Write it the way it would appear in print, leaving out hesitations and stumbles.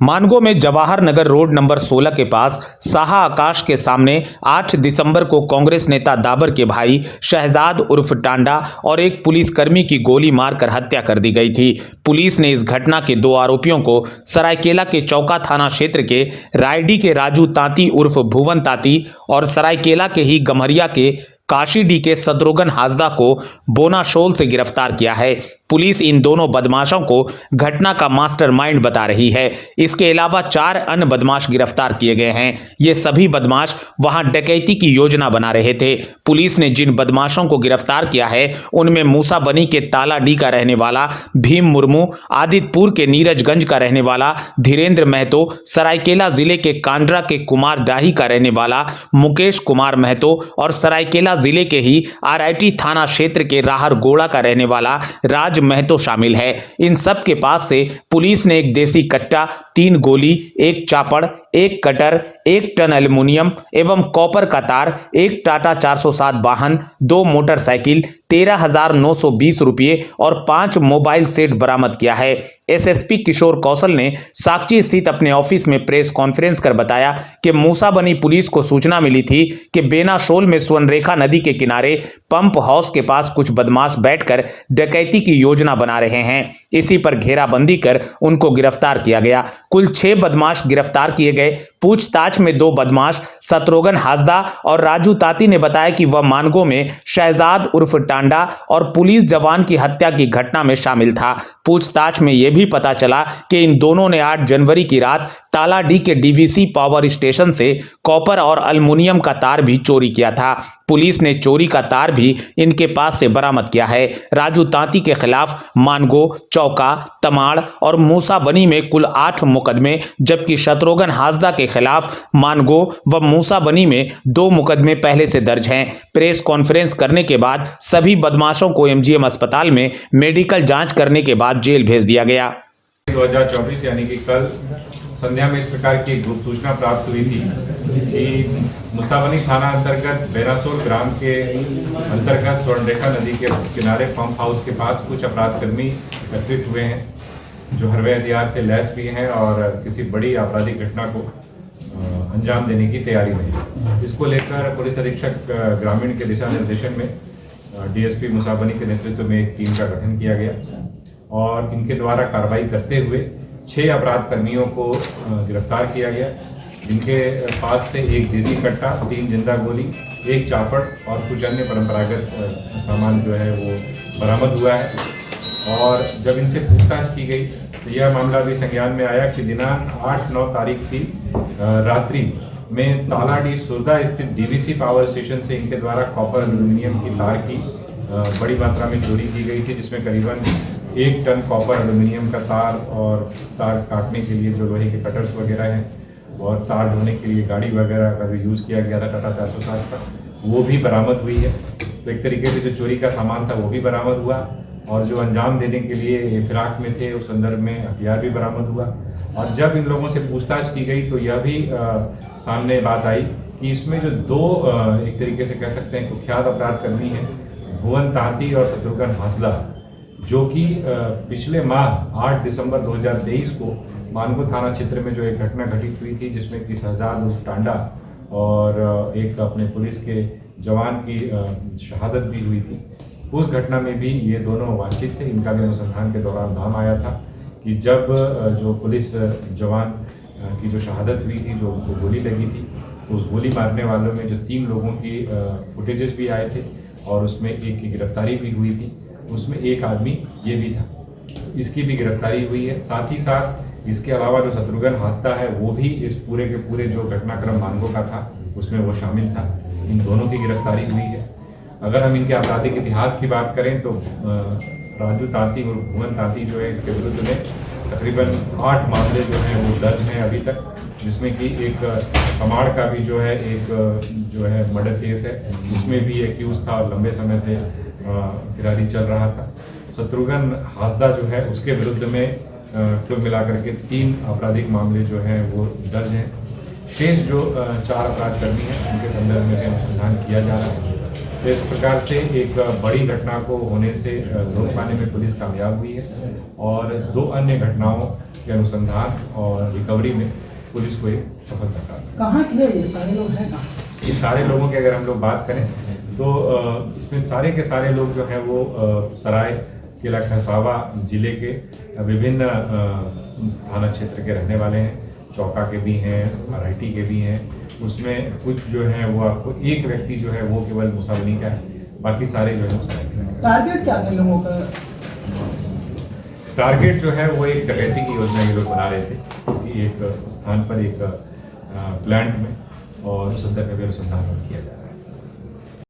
मानगो में Jawahar Nagar road number 16 के पास साहा आकाश के सामने 8 दिसंबर को कांग्रेस नेता दाबर के भाई शहजाद उर्फ टांडा और एक पुलिसकर्मी की गोली मारकर हत्या कर दी गई थी। पुलिस ने इस घटना के 2 आरोपियों को सरायकेला के चौका थाना क्षेत्र के रायडी के राजू तांती उर्फ भुवन तांती और सरायकेला के ही गम्हरिया के काशीडी के शत्रुघ्न हासदा को बोनाशोल से गिरफ्तार किया है। पुलिस इन दोनों बदमाशों को घटना का मास्टरमाइंड बता रही है। इसके अलावा 4 अन्य बदमाश गिरफ्तार किए गए हैं। ये सभी बदमाश वहां डकैती की योजना बना रहे थे। पुलिस ने जिन बदमाशों को गिरफ्तार किया है उनमें मूसाबनी के तालाडी का रहने वाला भीम मुर्मू, आदितपुर के नीरजगंज का रहने वाला धीरेन्द्र महतो, सरायकेला जिले के कांड्रा के कुमार डाही का रहने वाला मुकेश कुमार महतो और सरायकेला जिले के ही आरआईटी थाना क्षेत्र के राहर गोड़ा का रहने वाला राज महतो शामिल है। इन सब के पास से पुलिस ने एक देसी कट्टा, 3 गोली, 1 चापड़, 1 कटर, 1 टन एल्युमिनियम एवं कॉपर का तार, 1 टाटा 407 वाहन, 2 मोटरसाइकिल, 13,920 रुपये और 5 मोबाइल सेट बरामद किया है। एसएसपी किशोर कौशल ने साक्षी स्थित अपने ऑफिस में प्रेस कॉन्फ्रेंस कर बताया कि मूसाबनी पुलिस को सूचना मिली थी कि बेनाशोल में स्वर्णरेखा नदी के किनारे पंप हाउस के पास कुछ बदमाश बैठकर डकैती की योजना बना रहे हैं। इसी पर घेराबंदी कर उनको गिरफ्तार किया गया। कुल 6 बदमाश गिरफ्तार किए गए। पूछताछ में 2 बदमाश शत्रुघ्न हासदा और राजू तांती ने बताया कि वह मानगो में शहजाद उर्फ टांडा और पुलिस जवान की हत्या की घटना में शामिल था। पूछताछ में यह भी पता चला कि इन दोनों ने 8 जनवरी की रात तालाडी के डीवीसी पावर स्टेशन से कॉपर और एल्युमिनियम का तार भी चोरी किया था। पुलिस ने चोरी का तार भी इनके पास से बरामद किया है। राजू तांती के खिलाफ मानगो, चौका, तमाड़ और मूसाबनी में कुल 8 मुकदमे, जबकि शत्रुघ्न हासदा के खिलाफ मानगो व मूसाबनी में 2 मुकदमे पहले से दर्ज हैं। प्रेस कॉन्फ्रेंस करने के बाद सभी बदमाशों को एमजीएम अस्पताल में मेडिकल जांच करने के बाद जेल भेज दिया गया। 2024 यानी कि कल संध्या में इस प्रकार की गुप्त सूचना प्राप्त हुई थी कि मूसाबनी थाना अंतर्गत बेनासोल ग्राम के अंतर्गत स्वर्णरेखा नदी के किनारे पंप हाउस के पास कुछ अपराधकर्मी एकत्रित हुए हैं जो हरवे हथियार से लैस भी हैं और किसी बड़ी आपराधिक घटना को अंजाम देने की तैयारी में है। इसको लेकर पुलिस अधीक्षक ग्रामीण के दिशा निर्देशन में डीएसपी मूसाबनी के नेतृत्व में एक टीम का गठन किया गया और इनके द्वारा कार्रवाई करते हुए 6 अपराध कर्मियों को गिरफ्तार किया गया, जिनके पास से 1 देसी कट्टा, 3 जिंदा गोली, 1 चापड़ और कुछ अन्य परंपरागत सामान जो है वो बरामद हुआ है। और जब इनसे पूछताछ की गई तो यह मामला भी संज्ञान में आया कि दिनांक 8-9 तारीख की रात्रि में तालाडी सुरदा स्थित डीवीसी पावर स्टेशन से इनके द्वारा कॉपर एल्युमिनियम की तार की बड़ी मात्रा में चोरी की गई थी, जिसमें करीबन 1 टन कॉपर एल्युमिनियम का तार और तार काटने के लिए जो लोहे के कटर्स वगैरह हैं और तार ढोने के लिए गाड़ी वगैरह का जो यूज़ किया गया था टाटा 407 का, वो भी बरामद हुई है। तो एक तरीके से जो चोरी का सामान था वो भी बरामद हुआ और जो अंजाम देने के लिए फिराक में थे उस संदर्भ में हथियार भी बरामद हुआ। और जब इन लोगों से पूछताछ की गई तो यह भी सामने बात आई कि इसमें जो 2 एक तरीके से कह सकते हैं कुख्यात अपराध कर्मी हैं, भुवन तांती और शत्रुघ्न हासदा, जो कि पिछले माह 8 दिसंबर 2023 को मानगो थाना क्षेत्र में जो एक घटना घटित हुई थी जिसमें कि शहजाद उर्फ टांडा और एक अपने पुलिस के जवान की शहादत भी हुई थी, उस घटना में भी ये दोनों वांछित थे। इनका भी अनुसंधान के दौरान नाम आया था कि जब जो पुलिस जवान की जो शहादत हुई थी, जो उनको गोली लगी थी, तो उस गोली मारने वालों में जो 3 लोगों की फुटेजेस भी आए थे और उसमें एक की गिरफ्तारी भी हुई थी, उसमें एक आदमी ये भी था, इसकी भी गिरफ्तारी हुई है। साथ ही साथ इसके अलावा जो शत्रुघ्न हासदा है वो भी इस पूरे के पूरे जो घटनाक्रम मानगो का था उसमें वो शामिल था। इन दोनों की गिरफ्तारी हुई है। अगर हम इनके आपराधिक इतिहास की बात करें तो राजू तांती और भुवन तांती जो है इसके विरुद्ध में तकरीबन 8 मामले जो हैं वो दर्ज हैं अभी तक, जिसमें कि एक कमाड़ का भी जो है एक जो है मर्डर केस है, उसमें भी एक्यूज था और लंबे समय से फिरारी चल रहा था। शत्रुघ्न हासदा जो है उसके विरुद्ध में कुल मिलाकर के 3 आपराधिक मामले जो हैं वो दर्ज हैं। शेष जो 4 अपराध कर्मी हैं उनके संदर्भ में अनुसंधान किया जा रहा है तो इस प्रकार से एक बड़ी घटना को होने से रोक पाने में पुलिस कामयाब हुई है और 2 अन्य घटनाओं के अनुसंधान और रिकवरी में पुलिस को एक सफलता प्राप्त हुई। कहाँ के ये सारे लोग हैं कहाँ? ये सारे लोगों की अगर हम लोग बात करें तो इसमें सारे के सारे लोग जो हैं वो सराय केला खरसावा जिले के विभिन्न थाना क्षेत्र के रहने वाले हैं। चौका के भी हैं, आरआईटी के भी हैं। उसमें कुछ जो है वो आपको एक व्यक्ति जो है वो केवल मुसावनी का है, बाकी सारे जो है वो सराय के रहने वाले हैं। टारगेट क्या थे लोगों का? टारगेट जो है वो एक डकैती की योजना ये लोग बना रहे थे किसी एक स्थान पर, एक प्लांट में, और उस संदर्भ में भी अनुसंधान किया जा रहा है।